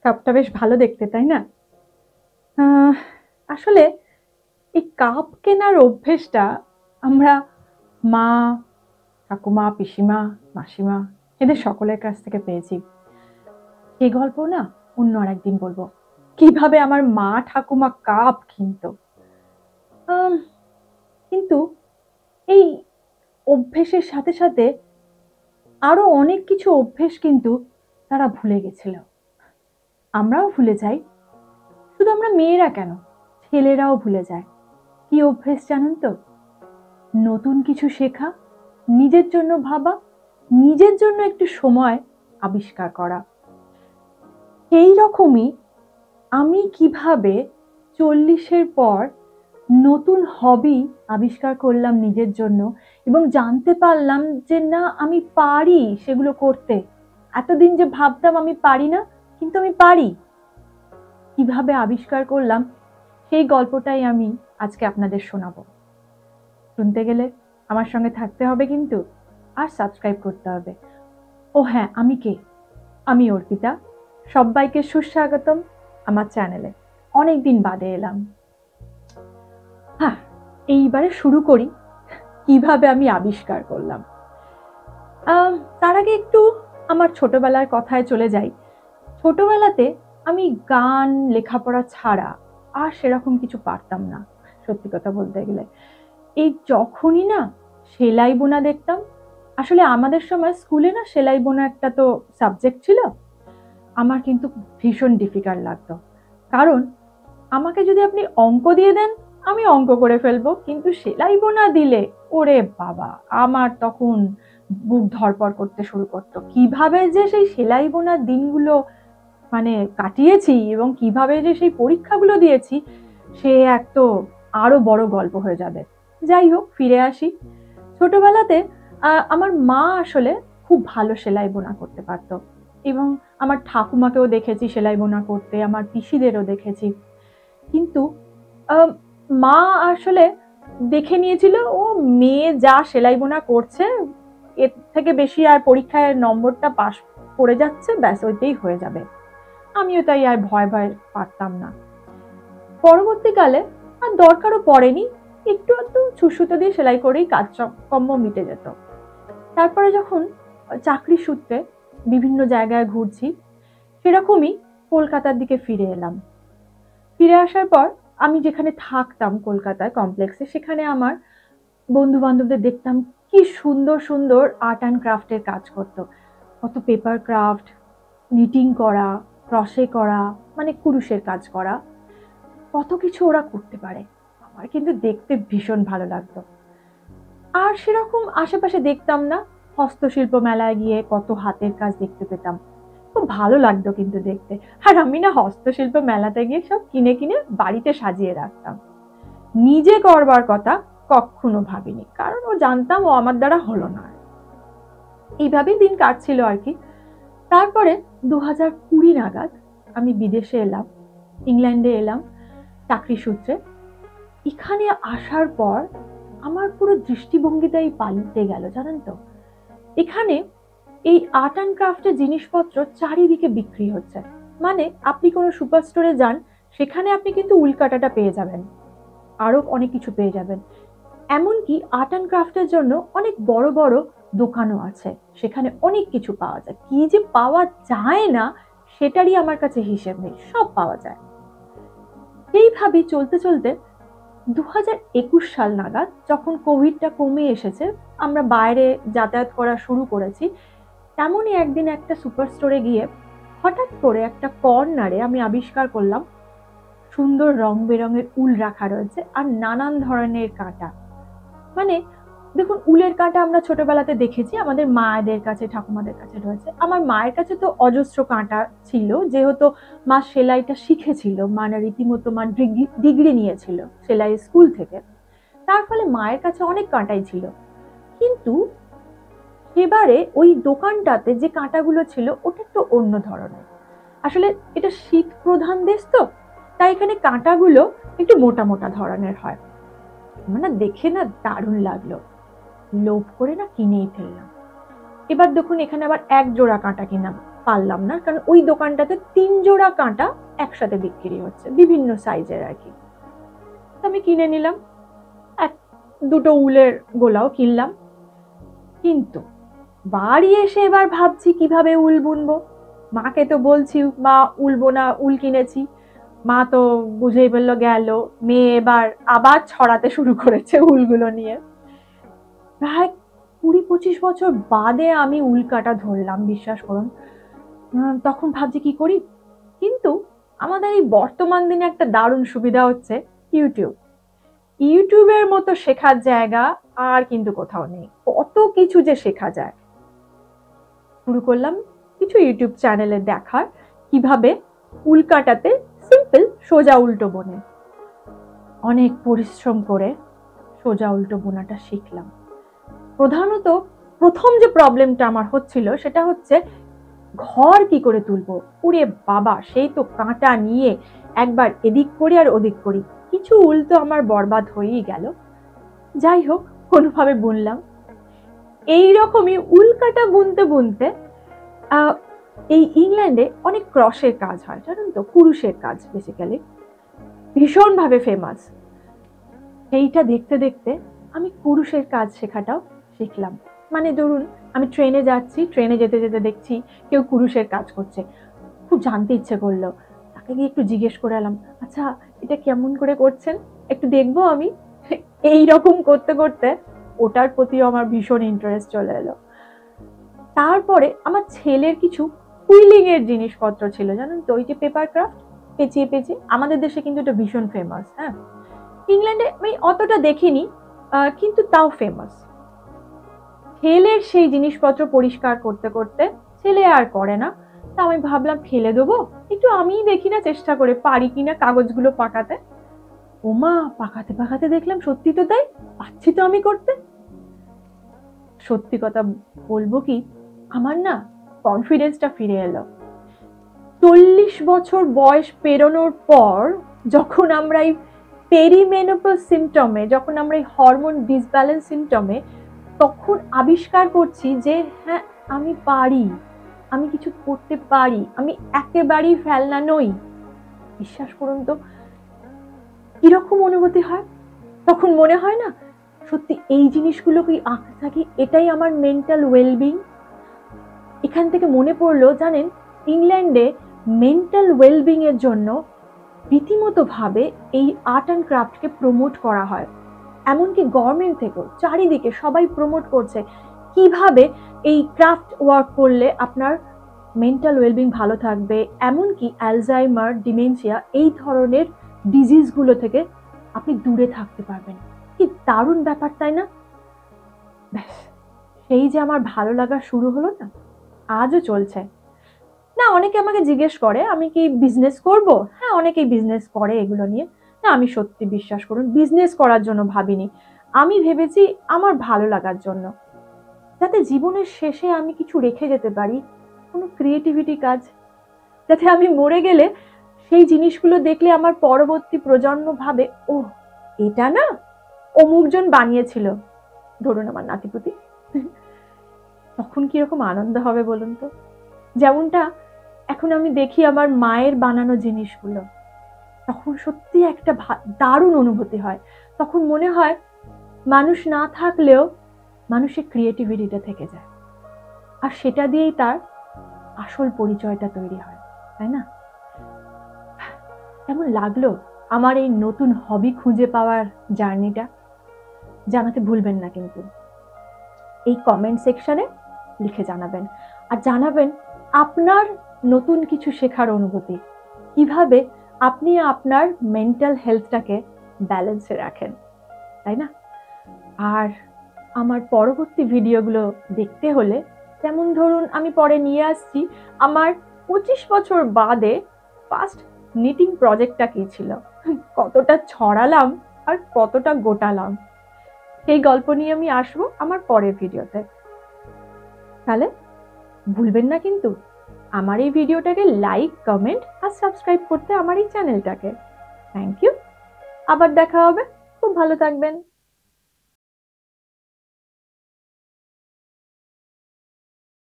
কাপটা বেশ ভালো দেখতে, তাই না? আহ, আসলে এই কাপ কেনার অভ্যেসটা আমরা মা, ঠাকুমা, পিসিমা, মাসিমা এদের সকলের কাছ থেকে পেয়েছি। এই গল্প না অন্য আর একদিন বলবো, কিভাবে আমার মা ঠাকুমা কাপ কিনতো। আম, কিন্তু এই অভ্যেসের সাথে সাথে আরো অনেক কিছু অভ্যেস কিন্তু তারা ভুলে গেছিল। আমরাও ভুলে যাই, শুধু আমরা মেয়েরা কেন, ছেলেরাও ভুলে যায়। কি অভ্যেস জানেন তো? নতুন কিছু শেখা, নিজের জন্য ভাবা, নিজের জন্য একটু সময় আবিষ্কার করা। সেই রকমই আমি কিভাবে 40-এর পর নতুন হবি আবিষ্কার করলাম নিজের জন্য, এবং জানতে পারলাম যে না, আমি পারি সেগুলো করতে। এতদিন যে ভাবতাম আমি পারি না, কিন্তু আমি পারি। কিভাবে আবিষ্কার করলাম সেই গল্পটাই আমি আজকে আপনাদের শোনাবো। শুনতে গেলে আমার সঙ্গে থাকতে হবে কিন্তু, আর সাবস্ক্রাইব করতে হবে। ও হ্যাঁ, আমি কে? আমি অর্পিতা। সবাইকে সুস্বাগতম আমার চ্যানেলে। অনেকদিন বাদে এলাম। হ্যাঁ, এইবারে শুরু করি কিভাবে আমি আবিষ্কার করলাম। তার আগে একটু আমার ছোটবেলার কথায় চলে যাই। ছোটবেলাতে আমি গান, লেখাপড়া ছাড়া আর সেরকম কিছু পারতাম না, সত্যি কথা বলতে গেলে। এই যখনই না সেলাই বোনা দেখতাম, আসলে আমাদের সময় স্কুলে না সেলাই বোনা একটা তো সাবজেক্ট ছিল, আমার কিন্তু ভীষণ ডিফিকাল্ট লাগতো। কারণ আমাকে যদি আপনি অঙ্ক দিয়ে দেন, আমি অঙ্ক করে ফেলবো, কিন্তু সেলাই বোনা দিলে ওরে বাবা, আমার তখন বুক ধড়পড় করতে শুরু করতো। কিভাবে যে সেই সেলাই বোনার দিনগুলো মানে কাটিয়েছি এবং কিভাবে যে সেই পরীক্ষাগুলো দিয়েছি, সে এক তো আরো বড় গল্প হয়ে যাবে। যাই হোক, ফিরে আসি। ছোটবেলাতে আমার মা আসলে খুব ভালো সেলাই বোনা করতে পারতো, এবং আমার ঠাকুমাকেও দেখেছি সেলাই বোনা করতে, আমার পিসিদেরও দেখেছি। কিন্তু মা আসলে দেখে নিয়েছিল ও মেয়ে যা সেলাই বোনা করছে, এর থেকে বেশি আর পরীক্ষায় নম্বরটা পাস করে যাচ্ছে, ব্যাস ওইটাই হয়ে যাবে। আমিও তাই আর ভয় ভয় পারতাম না। পরবর্তীকালে আর দরকারও পড়েনি, একটু একটু ছুঁচসুতো দিয়ে সেলাই করেই কাজকর্ম মিটে যেত। তারপরে যখন চাকরি সূত্রে বিভিন্ন জায়গায় ঘুরছি, সেরকমই কলকাতার দিকে ফিরে এলাম। ফিরে আসার পর আমি যেখানে থাকতাম কলকাতায় কমপ্লেক্সে, সেখানে আমার বন্ধু বান্ধবদের দেখতাম কি সুন্দর সুন্দর আর্ট অ্যান্ড ক্রাফটের কাজ করতো। কত পেপার ক্রাফট, নিটিং করা, ক্রশে করা, মানে কুরুশের কাজ করা, কত কিছু ওরা করতে পারে। আমার কিন্তু দেখতে ভীষণ ভালো লাগতো। আর সেরকম আশেপাশে দেখতাম না, হস্তশিল্প মেলায় গিয়ে কত হাতের কাজ দেখতে পেতাম, খুব ভালো লাগতো কিন্তু দেখতে। আর আমি না হস্তশিল্প মেলাতে গিয়ে সব কিনে কিনে বাড়িতে সাজিয়ে রাখতাম। নিজে করবার কথা কখনো ভাবিনি, কারণ ও জানতাম ও আমার দ্বারা হলো না। এইভাবেই দিন কাটছিল আর কি। তারপরে 2020 নাগাদ আমি বিদেশে এলাম, ইংল্যান্ডে এলাম চাকরি সূত্রে। এখানে আসার পর আমার পুরো দৃষ্টিভঙ্গিটাই পাল্টে গেল, জানেন তো। এখানে এই আর্ট অ্যান্ড ক্রাফটের জিনিসপত্র চারিদিকে বিক্রি হচ্ছে। মানে আপনি কোনো সুপার স্টোরে যান, সেখানে আপনি কিন্তু উল্কাটাটা পেয়ে যাবেন, আরো অনেক কিছু পেয়ে যাবেন। এমনকি আর্ট অ্যান্ড ক্রাফটের জন্য অনেক বড় বড় দোকানও আছে, সেখানে অনেক কিছু পাওয়া যায়। কি যে পাওয়া যায় না সেটারই আমার কাছে হিসেব নেই, সব পাওয়া যায়। এইভাবে চলতে চলতে 2021 সাল নাগাদ যখন কোভিডটা কমে এসেছে, আমরা বাইরে যাতায়াত করা শুরু করেছি, তেমনই একদিন একটা সুপার স্টোরে গিয়ে হঠাৎ করে একটা কর্নারে আমি আবিষ্কার করলাম সুন্দর রং বেরঙের উল রাখা রয়েছে, আর নানান ধরনের কাঁটা। মানে দেখুন, উলের কাঁটা আমরা ছোটবেলাতে দেখেছি, আমাদের মায়েদের কাছে, ঠাকুমাদের কাছে রয়েছে। আমার মায়ের কাছে তো অজস্র কাঁটা ছিল, যেহেতু মা সেলাইটা শিখেছিল, মানে রীতিমতো মা ডিগ্রি নিয়েছিল সেলাই স্কুল থেকে। তার ফলে মায়ের কাছে অনেক কাঁটাই ছিল। কিন্তু সেবারে ওই দোকানটাতে যে কাঁটাগুলো ছিল ওটা একটু অন্য ধরনের। আসলে এটা শীত প্রধান দেশ তো, তাই এখানে কাঁটাগুলো একটু মোটা মোটা ধরনের হয়। মানে দেখে না দারুণ লাগলো, লোভ করে না কিনেই ফেললাম। এবার দেখুন, এখানে আবার এক জোড়া কাঁটা কিনলাম, পারলাম না, কারণ ওই দোকানটাতে 3 জোড়া কাঁটা একসাথে বিক্রি হচ্ছে, বিভিন্ন সাইজের আর কি। আমি কিনে নিলাম, দুটো উলের গোলাও কিনলাম। কিন্তু বাড়ি এসে এবার ভাবছি কিভাবে উল বুনবো। মাকে তো বলছি মা উল বোনা, উল কিনেছি। মা তো বুঝেই বললো গেল, মেয়ে এবার আবার ছড়াতে শুরু করেছে উলগুলো নিয়ে। প্রায় 20-25 বছর বাদে আমি উল কাটা ধরলাম, বিশ্বাস করুন। তখন ভাবছি কি করি, কিন্তু আমাদের এই বর্তমান দিনে একটা দারুণ সুবিধা হচ্ছে ইউটিউবের মতো শেখার জায়গা আর কিন্তু কোথাও নেই। কত কিছু যে শেখা যায়। শুরু করলাম কিছু ইউটিউব চ্যানেলে দেখার কিভাবে উল কাটাতে সিম্পল সোজা উল্টো বোনে। অনেক পরিশ্রম করে সোজা উল্টো বোনাটা শিখলাম। প্রধানত প্রথম যে প্রবলেমটা আমার হচ্ছিল সেটা হচ্ছে ঘর কি করে তুলবো। উরে বাবা, সেই তো কাঁটা নিয়ে একবার এদিক করি আর ওদিক করি, কিছু উল তো আমার বরবাদ হয়েই গেল। যাই হোক, কোনোভাবে বুনলাম। এইরকমই উল কাটা বুনতে বুনতে এই ইংল্যান্ডে অনেক ক্রসের কাজ হয়, জানেন তো, কুরুশের কাজ বেসিক্যালি ভীষণভাবে ফেমাস। সেইটা দেখতে দেখতে আমি কুরুশের কাজ শেখাটাও শিখলাম। মানে ধরুন আমি ট্রেনে যাচ্ছি, ট্রেনে যেতে যেতে দেখছি কেউ কুরুশের কাজ করছে, খুব জানতে ইচ্ছে করলো, তাকে গিয়ে একটু জিজ্ঞেস করে এলাম, আচ্ছা এটা কেমন করে করছেন, একটু দেখবো আমি। এইরকম করতে করতে ওটার প্রতিও আমার ভীষণ ইন্টারেস্ট চলে এলো। তারপরে আমার ছেলের কিছু কুইলিং এর জিনিসপত্র ছিল, জানেন তো, ওই যে পেপার ক্রাফট, পেঁচিয়ে পেঁচিয়ে, আমাদের দেশে কিন্তু এটা ভীষণ ফেমাস। হ্যাঁ, ইংল্যান্ডে আমি অতটা দেখিনি, কিন্তু তাও ফেমাস। ছেলের সেই জিনিসপত্র পরিষ্কার করতে করতে ছেলে আর করে না, তা আমি ভাবলাম ফেলে দেবো, একটু আমিই দেখি না চেষ্টা করে পারি কিনা কাগজগুলো পাকাতে। ওমা, পাকাতে পাকাতে দেখলাম সত্যি তো তাই, পাচ্ছি তো আমি করতে। সত্যি কথা বলবো কি, আমার না কনফিডেন্সটা ফিরে এলো। 40 বছর বয়স পেরোনোর পর যখন আমরা এই পেরিমেনোপজ সিমটমে, যখন আমরা এই হরমোন ডিসব্যালেন্স সিমটমে, তখন আবিষ্কার করছি যে হ্যাঁ আমি পারি, আমি কিছু করতে পারি, আমি একেবারেই ফেলনা নই। বিশ্বাস করুন তো কিরকম অনুভূতি হয়। তখন মনে হয় না সত্যি এই জিনিসগুলো কি আঁকতে থাকি, এটাই আমার মেন্টাল ওয়েলবিং। এখান থেকে মনে পড়লো, জানেন, ইংল্যান্ডে মেন্টাল ওয়েলবিং এর জন্য রীতিমতো ভাবে এই আর্ট অ্যান্ড ক্রাফটকে প্রমোট করা হয়। এমনকি গভর্নমেন্ট থেকেও চারিদিকে সবাই প্রমোট করছে কিভাবে এই ক্রাফট ওয়ার্ক করলে আপনার মেন্টাল ওয়েলবিং ভালো থাকবে, এমনকি অ্যালজাইমার, ডিমেনশিয়া, এই ধরনের ডিজিজগুলো থেকে আপনি দূরে থাকতে পারবেন। কি দারুণ ব্যাপার, তাই না? ব্যাস, সেই যে আমার ভালো লাগা শুরু হলো না, আজও চলছে। না, অনেকে আমাকে জিজ্ঞেস করে আমি কি বিজনেস করব। হ্যাঁ, অনেকেই বিজনেস করে এগুলো নিয়ে। না, আমি সত্যি বিশ্বাস করুন বিজনেস করার জন্য ভাবিনি। আমি ভেবেছি আমার ভালো লাগার জন্য, যাতে জীবনের শেষে আমি কিছু রেখে যেতে পারি, কোনো ক্রিয়েটিভিটি কাজ, যাতে আমি মরে গেলে সেই জিনিসগুলো দেখলে আমার পরবর্তী প্রজন্ম ভাবে, ও এটা না অমুকজন বানিয়েছিল, ধরুন আমার নাতিপুতি। তখন কিরকম আনন্দ হবে বলুন তো। যেমনটা এখন আমি দেখি আমার মায়ের বানানো জিনিসগুলো, তখন সত্যি একটা দারুণ অনুভূতি হয়। তখন মনে হয় মানুষ না থাকলেও মানুষের ক্রিয়েটিভিটিটা থেকে যায়, আর সেটা দিয়েই তার আসল পরিচয়টা তৈরি হয়, তাই না? কেমন লাগলো আমার এই নতুন হবি খুঁজে পাওয়ার জার্নিটা? জানাতে ভুলবেন না কিন্তু, এই কমেন্ট সেকশনে লিখে জানাবেন। আর জানাবেন আপনার নতুন কিছু শেখার অনুভূতি, কিভাবে আপনি আপনার মেন্টাল হেলথটাকে ব্যালেন্সে রাখেন, তাই না? আর আমার পরবর্তী ভিডিওগুলো দেখতে হলে, যেমন ধরুন আমি পরে নিয়ে আসছি আমার 25 বছর বাদে ফার্স্ট নিটিং প্রজেক্টটা কি ছিল, কতটা ছড়ালাম আর কতটা গোটালাম, সেই গল্প নিয়ে আমি আসবো আমার পরের ভিডিওতে। তাহলে ভুলবেন না কিন্তু আমার এই ভিডিওটাকে লাইক, কমেন্ট আর সাবস্ক্রাইব করতে আমার এই চ্যানেলটাকে। Thank you. আবার দেখা হবে। খুব ভালো থাকবেন।